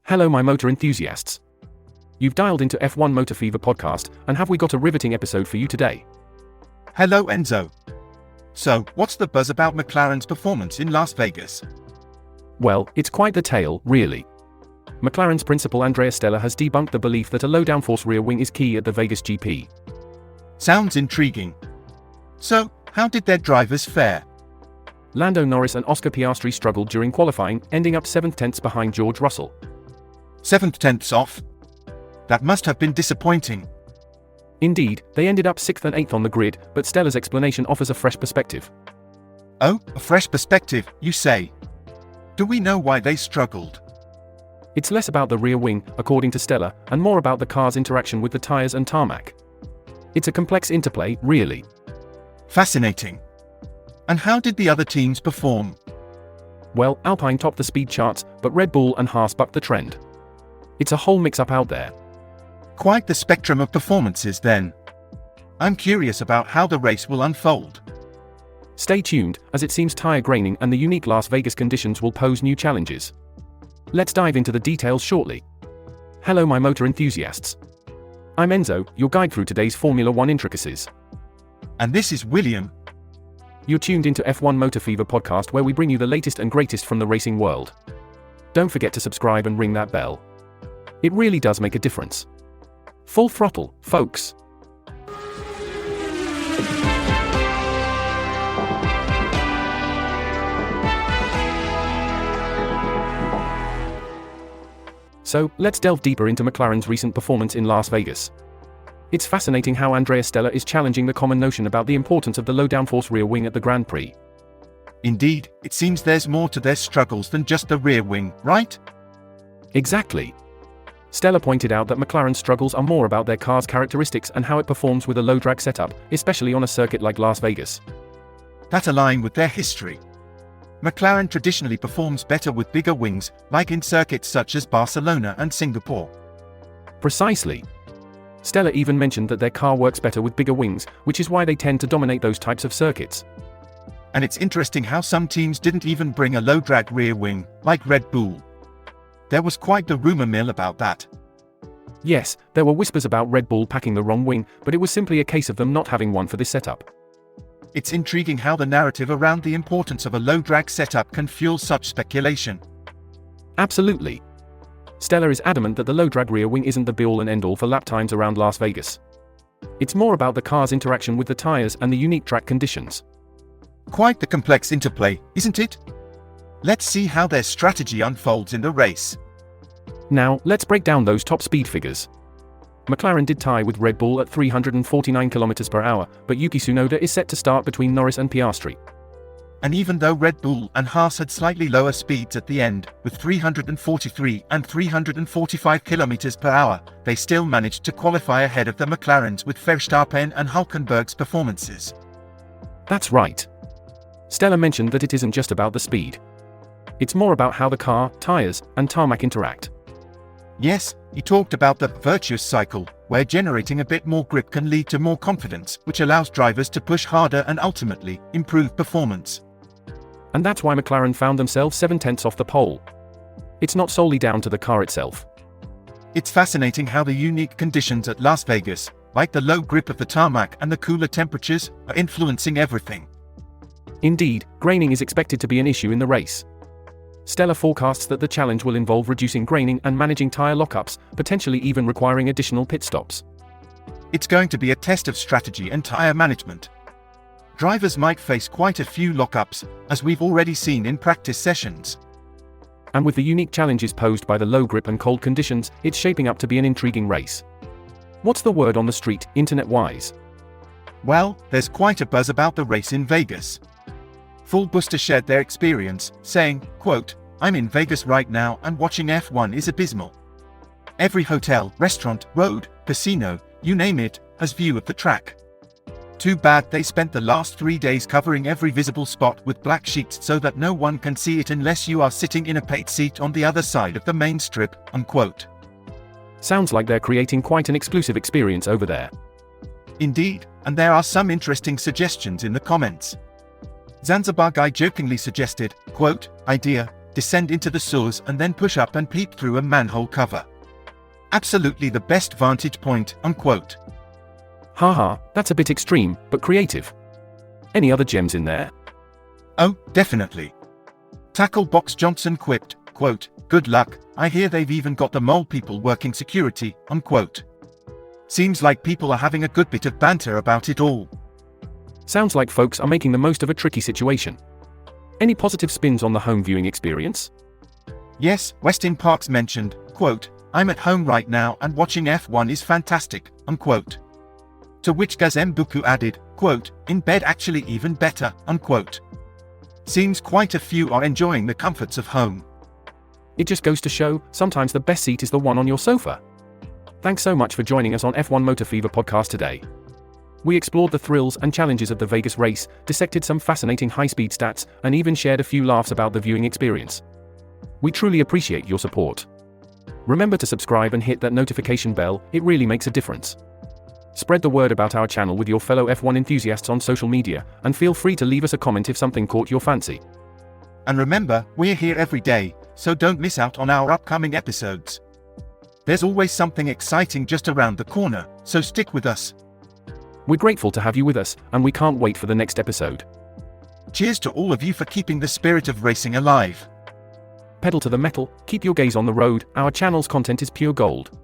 Hello my motor enthusiasts. You've dialed into F1 Motor Fever podcast, and have we got a riveting episode for you today? Hello Enzo. So, what's the buzz about McLaren's performance in Las Vegas? Well, it's quite the tale, really. McLaren's principal Andrea Stella has debunked the belief that a low-downforce rear wing is key at the Vegas GP. Sounds intriguing. So, how did their drivers fare? Lando, Norris and Piastri struggled during qualifying, ending up 7th tenths behind George Russell. 7th tenths off? That must have been disappointing. Indeed, they ended up 6th and 8th on the grid, but Stella's explanation offers a fresh perspective. Oh, a fresh perspective, you say? Do we know why they struggled? It's less about the rear wing, according to Stella, and more about the car's interaction with the tires and tarmac. It's a complex interplay, really. Fascinating. And how did the other teams perform? Well, Alpine topped the speed charts, but Red Bull and Haas bucked the trend. It's a whole mix-up out there. Quite the spectrum of performances then. I'm curious about how the race will unfold. Stay tuned, as it seems tire graining and the unique Las Vegas conditions will pose new challenges. Let's dive into the details shortly. Hello my motor enthusiasts. I'm Enzo, your guide through today's Formula 1 intricacies. And this is William. You're tuned into F1 Motor Fever podcast, where we bring you the latest and greatest from the racing world. Don't forget to subscribe and ring that bell. It really does make a difference. Full throttle, folks. So, let's delve deeper into McLaren's recent performance in Las Vegas. It's fascinating how Andrea Stella is challenging the common notion about the importance of the low-downforce rear wing at the Grand Prix. Indeed, it seems there's more to their struggles than just the rear wing, right? Exactly. Stella pointed out that McLaren's struggles are more about their car's characteristics and how it performs with a low-drag setup, especially on a circuit like Las Vegas. That align with their history. McLaren traditionally performs better with bigger wings, like in circuits such as Barcelona and Singapore. Precisely. Stella even mentioned that their car works better with bigger wings, which is why they tend to dominate those types of circuits. And it's interesting how some teams didn't even bring a low-drag rear wing, like Red Bull. There was quite the rumor mill about that. Yes, there were whispers about Red Bull packing the wrong wing, but it was simply a case of them not having one for this setup. It's intriguing how the narrative around the importance of a low-drag setup can fuel such speculation. Absolutely. Stella is adamant that the low-drag rear wing isn't the be-all and end-all for lap times around Las Vegas. It's more about the car's interaction with the tires and the unique track conditions. Quite the complex interplay, isn't it? Let's see how their strategy unfolds in the race. Now, let's break down those top speed figures. McLaren did tie with Red Bull at 349 km per hour, but Yuki Tsunoda is set to start between Norris and Piastri. And even though Red Bull and Haas had slightly lower speeds at the end, with 343 and 345 km per hour, they still managed to qualify ahead of the McLarens with Verstappen and Hülkenberg's performances. That's right. Stella mentioned that it isn't just about the speed. It's more about how the car, tires, and tarmac interact. Yes, he talked about the Virtuous cycle, where generating a bit more grip can lead to more confidence, which allows drivers to push harder and ultimately improve performance. And that's why McLaren found themselves 7 tenths off the pole. It's not solely down to the car itself. It's fascinating how the unique conditions at Las Vegas, like the low grip of the tarmac and the cooler temperatures, are influencing everything. Indeed, graining is expected to be an issue in the race. Stella forecasts that the challenge will involve reducing graining and managing tire lockups, potentially even requiring additional pit stops. It's going to be a test of strategy and tire management. Drivers might face quite a few lockups, as we've already seen in practice sessions. And with the unique challenges posed by the low grip and cold conditions, it's shaping up to be an intriguing race. What's the word on the street, internet-wise? Well, there's quite a buzz about the race in Vegas. Full Booster shared their experience, saying, quote, "I'm in Vegas right now and watching F1 is abysmal. Every hotel, restaurant, road, casino, you name it, has view of the track. Too bad they spent the last 3 days covering every visible spot with black sheets so that no one can see it unless you are sitting in a paid seat on the other side of the main strip," unquote. Sounds like they're creating quite an exclusive experience over there. Indeed, and there are some interesting suggestions in the comments. Zanzibar Guy jokingly suggested, quote, "Idea, descend into the sewers and then push up and peep through a manhole cover. Absolutely the best vantage point, unquote. Haha, that's a bit extreme, but creative. Any other gems in there? Oh, definitely. Tackle Box Johnson quipped, quote, good luck, I hear they've even got the mole people working security, unquote. Seems like people are having a good bit of banter about it all. Sounds like folks are making the most of a tricky situation. Any positive spins on the home viewing experience? Yes, Westin Parks mentioned, quote, I'm at home right now and watching F1 is fantastic, unquote. To which Gazem Buku added, quote, in bed actually even better, unquote. Seems quite a few are enjoying the comforts of home. It just goes to show, sometimes the best seat is the one on your sofa. Thanks so much for joining us on F1 Motor Fever podcast today. We explored the thrills and challenges of the Vegas race, dissected some fascinating high-speed stats, and even shared a few laughs about the viewing experience. We truly appreciate your support. Remember to subscribe and hit that notification bell, it really makes a difference. Spread the word about our channel with your fellow F1 enthusiasts on social media, and feel free to leave us a comment if something caught your fancy. And remember, we're here every day, so don't miss out on our upcoming episodes. There's always something exciting just around the corner, so stick with us. We're grateful to have you with us, and we can't wait for the next episode. Cheers to all of you for keeping the spirit of racing alive. Pedal to the metal, keep your gaze on the road, our channel's content is pure gold.